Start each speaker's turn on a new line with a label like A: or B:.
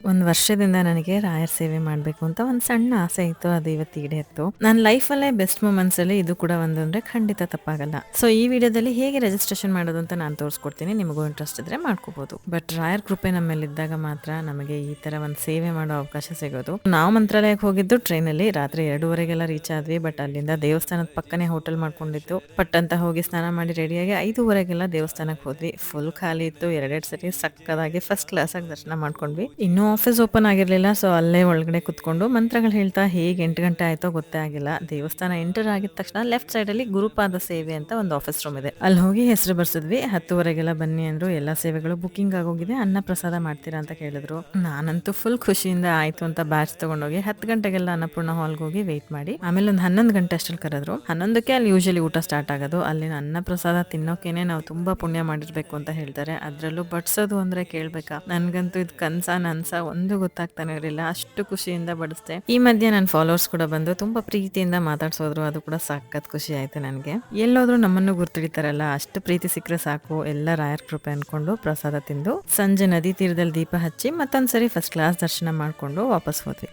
A: ಒಂದ್ ವರ್ಷದಿಂದ ನನಗೆ ರಾಯರ್ ಸೇವೆ ಮಾಡ್ಬೇಕು ಅಂತ ಒಂದ್ ಸಣ್ಣ ಆಸೆ ಇತ್ತು. ಅದು ಇವತ್ತು ಈಡೇರಿತು. ನನ್ನ ಲೈಫಲ್ಲೇ ಬೆಸ್ಟ್ ಮೂಮೆಂಟ್ಸ್ ಅಲ್ಲಿ ಇದು ಕೂಡ ಒಂದು ಅಂದ್ರೆ ಖಂಡಿತ ತಪ್ಪಾಗಲ್ಲ. ಸೊ ಈ ವಿಡಿಯೋದಲ್ಲಿ ಹೇಗೆ ರಿಜಿಸ್ಟ್ರೇಷನ್ ಮಾಡೋದು ಅಂತ ನಾನು ತೋರಿಸ್ಕೊಡ್ತೀನಿ. ನಿಮಗೂ ಇಂಟ್ರೆಸ್ಟ್ ಇದ್ರೆ ಮಾಡ್ಕೋಬಹುದು. ಬಟ್ ರಾಯರ್ ಕೃಪೆ ನಮ್ಮ ಮೇಲೆ ಇದ್ದಾಗ ಮಾತ್ರ ನಮಗೆ ಈ ತರ ಒಂದು ಸೇವೆ ಮಾಡೋ ಅವಕಾಶ ಸಿಗೋದು. ನಾವು ಮಂತ್ರಾಲಯಕ್ಕೆ ಹೋಗಿದ್ದು ಟ್ರೈನ್ ಅಲ್ಲಿ ರಾತ್ರಿ 2:30ಗೆಲ್ಲ ರೀಚ್ ಆದ್ವಿ. ಬಟ್ ಅಲ್ಲಿಂದ ದೇವಸ್ಥಾನದ ಪಕ್ಕನೆ ಹೋಟೆಲ್ ಮಾಡ್ಕೊಂಡಿತ್ತು. ಪಟ್ ಅಂತ ಹೋಗಿ ಸ್ನಾನ ಮಾಡಿ ರೆಡಿಯಾಗಿ 5:30ಗೆಲ್ಲ ದೇವಸ್ಥಾನಕ್ಕೆ ಹೋದ್ವಿ. ಫುಲ್ ಖಾಲಿ ಇತ್ತು. ಎರಡೆರಡು ಸರಿ ಸಕ್ಕದಾಗಿ ಫಸ್ಟ್ ಕ್ಲಾಸ್ ಆಗಿ ದರ್ಶನ ಮಾಡ್ಕೊಂಡ್ವಿ. ಇನ್ನೂ ಆಫೀಸ್ ಓಪನ್ ಆಗಿರ್ಲಿಲ್ಲ. ಸೊ ಅಲ್ಲೇ ಒಳಗಡೆ ಕುತ್ಕೊಂಡು ಮಂತ್ರಗಳು ಹೇಳ್ತಾ ಹೇಗೆ 8 ಗಂಟೆ ಆಯ್ತೋ ಗೊತ್ತೇ ಆಗಿಲ್ಲ. ದೇವಸ್ಥಾನ ಎಂಟರ್ ಆಗಿದ ತಕ್ಷಣ ಲೆಫ್ಟ್ ಸೈಡ್ ಅಲ್ಲಿ ಗುರುಪಾದ ಸೇವೆ ಅಂತ ಒಂದು ಆಫೀಸ್ ರೂಮ್ ಇದೆ. ಅಲ್ಲಿ ಹೋಗಿ ಹೆಸರು ಬರ್ಸಿದ್ವಿ. 10:30ಗೆಲ್ಲ ಬನ್ನಿ ಅಂದ್ರು. ಎಲ್ಲಾ ಸೇವೆಗಳು ಬುಕಿಂಗ್ ಆಗೋಗಿದೆ, ಅನ್ನ ಪ್ರಸಾದ ಮಾಡ್ತೀರಾ ಅಂತ ಕೇಳಿದ್ರು. ನಾನಂತೂ ಫುಲ್ ಖುಷಿಯಿಂದ ಆಯ್ತು ಅಂತ ಬ್ಯಾಚ್ ತಗೊಂಡೋಗಿ 10 ಗಂಟೆಗೆಲ್ಲ ಅನ್ನಪೂರ್ಣ ಹಾಲ್ಗೆ ಹೋಗಿ ವೇಟ್ ಮಾಡಿ ಆಮೇಲೆ ಒಂದು 11 ಗಂಟೆ ಅಷ್ಟಲ್ಲಿ ಕರೆದ್ರು. 11ಕ್ಕೆ ಅಲ್ಲಿ ಯೂಶಲಿ ಊಟ ಸ್ಟಾರ್ಟ್ ಆಗೋದು. ಅಲ್ಲಿನ ಅನ್ನ ಪ್ರಸಾದ ತಿನ್ನೋಕೆನೆ ನಾವು ತುಂಬಾ ಪುಣ್ಯ ಮಾಡಿರ್ಬೇಕು ಅಂತ ಹೇಳ್ತಾರೆ. ಅದ್ರಲ್ಲೂ ಬಡ್ಸೋದು ಅಂದ್ರೆ ಕೇಳ್ಬೇಕಾ, ನನ್ಗಂತೂ ಇದು ಕನ್ಸ ನನ್ಸ ಒಂದು ಗೊತ್ತಾಗ್ತಾನೆ ಇರಲಿಲ್ಲ. ಅಷ್ಟು ಖುಷಿಯಿಂದ ಬಡಿಸ್ದೆ. ಈ ಮಧ್ಯೆ ನನ್ನ ಫಾಲೋವರ್ಸ್ ಕೂಡ ಬಂದು ತುಂಬಾ ಪ್ರೀತಿಯಿಂದ ಮಾತಾಡ್ಸೋದ್ರು. ಅದು ಕೂಡ ಸಖತ್ ಖುಷಿ ಆಯ್ತು ನನಗೆ. ಎಲ್ಲೋದ್ರು ನಮ್ಮನ್ನು ಗುರ್ತಿಡಿತಾರಲ್ಲ, ಅಷ್ಟು ಪ್ರೀತಿ ಸಿಕ್ಕರೆ ಸಾಕು, ಎಲ್ಲ ರಾಯರ್ ಕೃಪೆ ಅನ್ಕೊಂಡು ಪ್ರಸಾದ ತಿಂದು ಸಂಜೆ ನದಿ ತೀರದಲ್ಲಿ ದೀಪ ಹಚ್ಚಿ ಮತ್ತೊಂದ್ಸರಿ ಫಸ್ಟ್ ಕ್ಲಾಸ್ ದರ್ಶನ ಮಾಡ್ಕೊಂಡು ವಾಪಸ್ ಹೋದ್ವಿ.